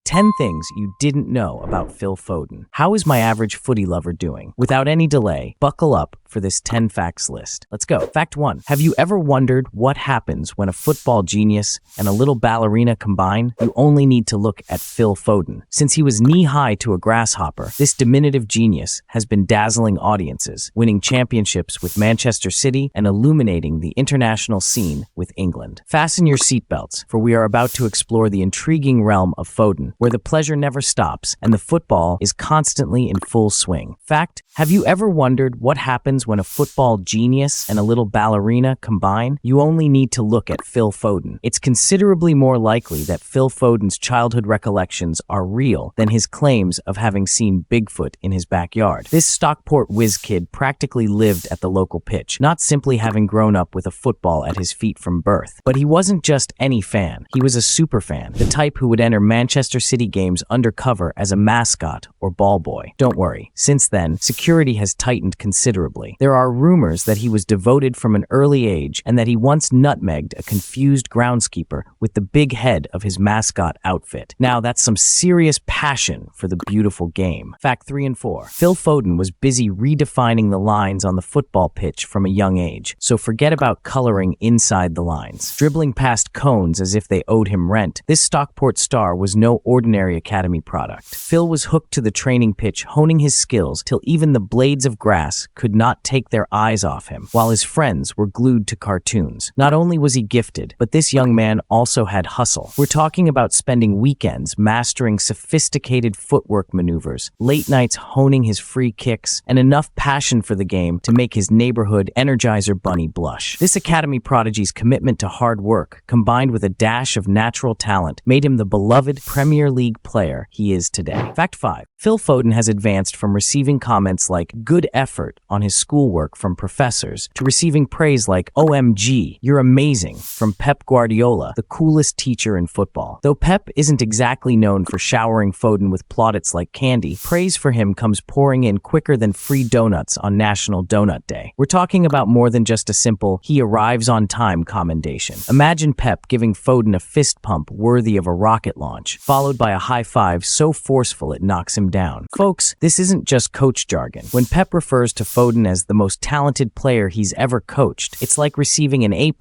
10 things you didn't know about Phil Foden. How is my average footy lover doing? Without any delay, buckle up for this 10 facts list. Let's go. Fact 1. Have you ever wondered what happens when a football genius and a little ballerina combine? You only need to look at Phil Foden. Since he was knee-high to a grasshopper, this diminutive genius has been dazzling audiences, winning championships with Manchester City and illuminating the international scene with England. Fasten your seatbelts, for we are about to explore the intriguing realm of Foden, where the pleasure never stops and the football is constantly in full swing. Fact: have you ever wondered what happens when a football genius and a little ballerina combine? You only need to look at Phil Foden. It's considerably more likely that Phil Foden's childhood recollections are real than his claims of having seen Bigfoot in his backyard. This Stockport whiz kid practically lived at the local pitch, not simply having grown up with a football at his feet from birth. But he wasn't just any fan. He was a super fan, the type who would enter Manchester City games undercover as a mascot or ball boy. Don't worry. Since then, security has tightened considerably. There are rumors that he was devoted from an early age and that he once nutmegged a confused groundskeeper with the big head of his mascot outfit. Now that's some serious passion for the beautiful game. Fact 3 and 4. Phil Foden was busy redefining the lines on the football pitch from a young age, so forget about coloring inside the lines. Dribbling past cones as if they owed him rent, this Stockport star was no ordinary academy product. Phil was hooked to the training pitch, honing his skills till even the blades of grass could not take their eyes off him, while his friends were glued to cartoons. Not only was he gifted, but this young man also had hustle. We're talking about spending weekends mastering sophisticated footwork maneuvers, late nights honing his free kicks, and enough passion for the game to make his neighborhood Energizer bunny blush. This academy prodigy's commitment to hard work, combined with a dash of natural talent, made him the beloved Premier League player he is today. Fact 5. Phil Foden has advanced from receiving comments like "good effort" on his schoolwork from professors to receiving praise like "OMG, you're amazing" from Pep Guardiola, the coolest teacher in football. Though Pep isn't exactly known for showering Foden with plaudits like candy, praise for him comes pouring in quicker than free donuts on National Donut Day. We're talking about more than just a simple "he arrives on time" commendation. Imagine Pep giving Foden a fist pump worthy of a rocket launch, followed by a high five so forceful it knocks him down. Folks, this isn't just coach jargon. When Pep refers to Foden as the most talented player he's ever coached, it's like receiving an A+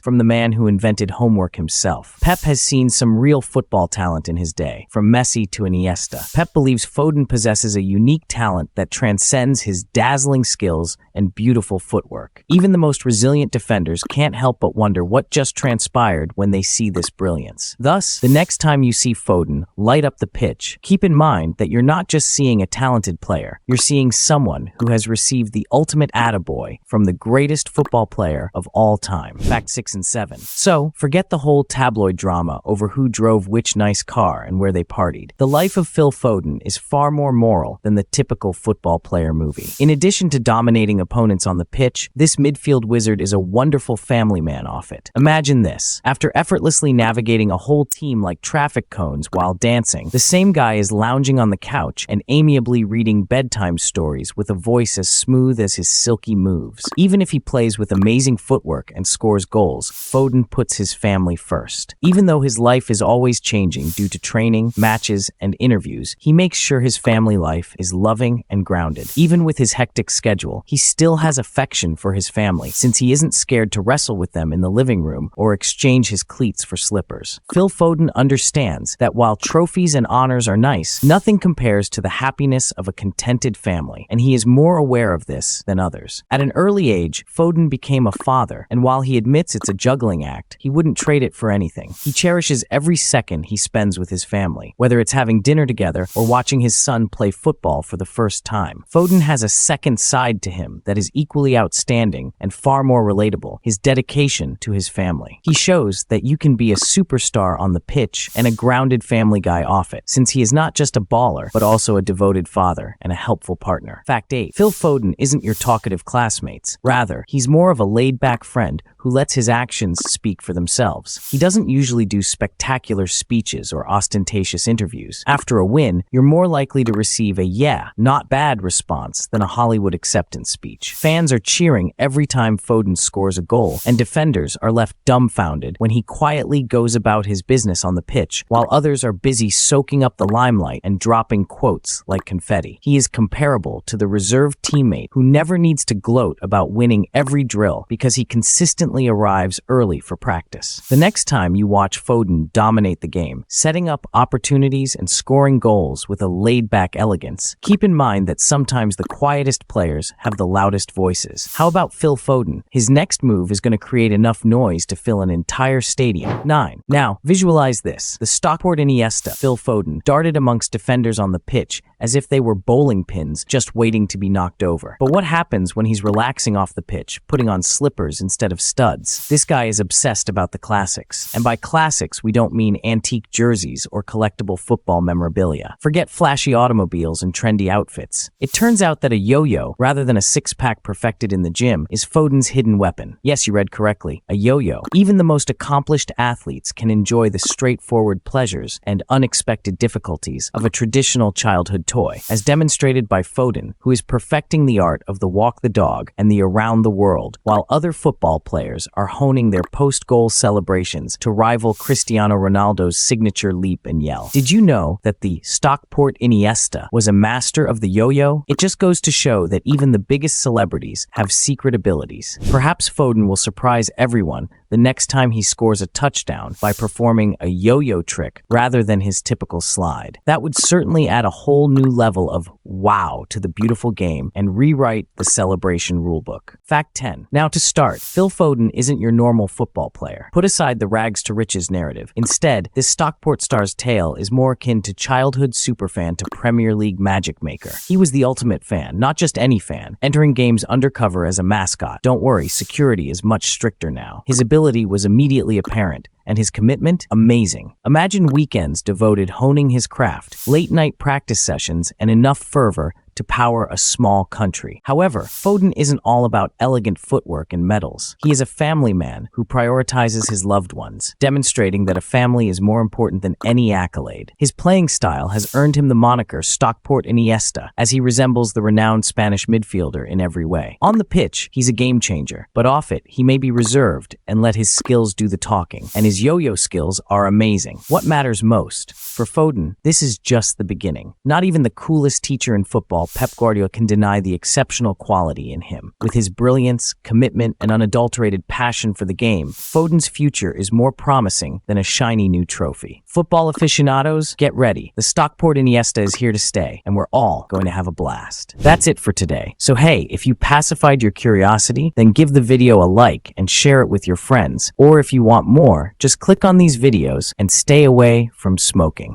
from the man who invented homework himself. Pep has seen some real football talent in his day, from Messi to Iniesta. Pep believes Foden possesses a unique talent that transcends his dazzling skills and beautiful footwork. Even the most resilient defenders can't help but wonder what just transpired when they see this brilliance. Thus, the next time you see Foden light up the pitch, keep in mind that you're not just seeing a talented player, you're seeing someone who has received the ultimate attaboy from the greatest football player of all time. Fact 6 and 7. So, forget the whole tabloid drama over who drove which nice car and where they partied. The life of Phil Foden is far more moral than the typical football player movie. In addition to dominating opponents on the pitch, this midfield wizard is a wonderful family man off it. Imagine this. After effortlessly navigating a whole team like traffic cones while dancing, the same guy is lounging on the couch and amiably reading bedtime stories with a voice as smooth as his silky moves. Even if he plays with amazing footwork and scores goals, Foden puts his family first. Even though his life is always changing due to training, matches, and interviews, he makes sure his family life is loving and grounded. Even with his hectic schedule, he still has affection for his family, since he isn't scared to wrestle with them in the living room or exchange his cleats for slippers. Phil Foden understands that while trophies and honors are nice, nothing compares to the happiness of a contented family, and he is more aware of this than others. At an early age, Foden became a father, and while he admits it's a juggling act, he wouldn't trade it for anything. He cherishes every second he spends with his family, whether it's having dinner together or watching his son play football for the first time. Foden has a second side to him that is equally outstanding and far more relatable: his dedication to his family. He shows that you can be a superstar on the pitch and a grounded family guy off it, since he is not just a baller, but also a devoted father and a helpful partner. Fact 8. Phil Foden isn't your talkative classmates. Rather, he's more of a laid-back friend who lets his actions speak for themselves. He doesn't usually do spectacular speeches or ostentatious interviews. After a win, you're more likely to receive a "yeah, not bad" response than a Hollywood acceptance speech. Fans are cheering every time Foden scores a goal, and defenders are left dumbfounded when he quietly goes about his business on the pitch, while others are busy soaking up the limelight and dropping quotes like confetti. He is comparable to the reserved teammate who never needs to gloat about winning every drill because he consistently arrives early for practice. The next time you watch Foden dominate the game, setting up opportunities and scoring goals with a laid-back elegance, keep in mind that sometimes the quietest players have the loudest voices. How about Phil Foden? His next move is going to create enough noise to fill an entire stadium. 9. Now, visualize this. The Stockport Iniesta, Phil Foden, darted amongst defenders on the pitch as if they were bowling pins just waiting to be knocked over. But what happens when he's relaxing off the pitch, putting on slippers instead of studs? This guy is obsessed about the classics. And by classics, we don't mean antique jerseys or collectible football memorabilia. Forget flashy automobiles and trendy outfits. It turns out that a yo-yo, rather than a six-pack perfected in the gym, is Foden's hidden weapon. Yes, you read correctly, a yo-yo. Even the most accomplished athletes can enjoy the straightforward pleasures and unexpected difficulties of a traditional childhood toy, as demonstrated by Foden, who is perfecting the art of the walk the dog and the around the world, while other football players are honing their post-goal celebrations to rival Cristiano Ronaldo's signature leap and yell. Did you know that the Stockport Iniesta was a master of the yo-yo? It just goes to show that even the biggest celebrities have secret abilities. Perhaps Foden will surprise everyone the next time he scores a touchdown by performing a yo-yo trick rather than his typical slide. That would certainly add a whole new level of wow to the beautiful game and rewrite the celebration rulebook. Fact 10. Now to start, Phil Foden isn't your normal football player. Put aside the rags to riches narrative. Instead, this Stockport star's tale is more akin to childhood superfan to Premier League magic maker. He was the ultimate fan, not just any fan, entering games undercover as a mascot. Don't worry, security is much stricter now. His ability was immediately apparent, and his commitment, amazing. Imagine weekends devoted honing his craft, late-night practice sessions, and enough fervor to power a small country. However, Foden isn't all about elegant footwork and medals. He is a family man who prioritizes his loved ones, demonstrating that a family is more important than any accolade. His playing style has earned him the moniker Stockport Iniesta, as he resembles the renowned Spanish midfielder in every way. On the pitch, he's a game changer, but off it, he may be reserved and let his skills do the talking, and his yo-yo skills are amazing. What matters most? For Foden, this is just the beginning. Not even the coolest teacher in football, Pep Guardiola, can deny the exceptional quality in him. With his brilliance, commitment, and unadulterated passion for the game, Foden's future is more promising than a shiny new trophy. Football aficionados, get ready. The Stockport Iniesta is here to stay, and we're all going to have a blast. That's it for today. So hey, if you pacified your curiosity, then give the video a like and share it with your friends. Or if you want more, just click on these videos and stay away from smoking.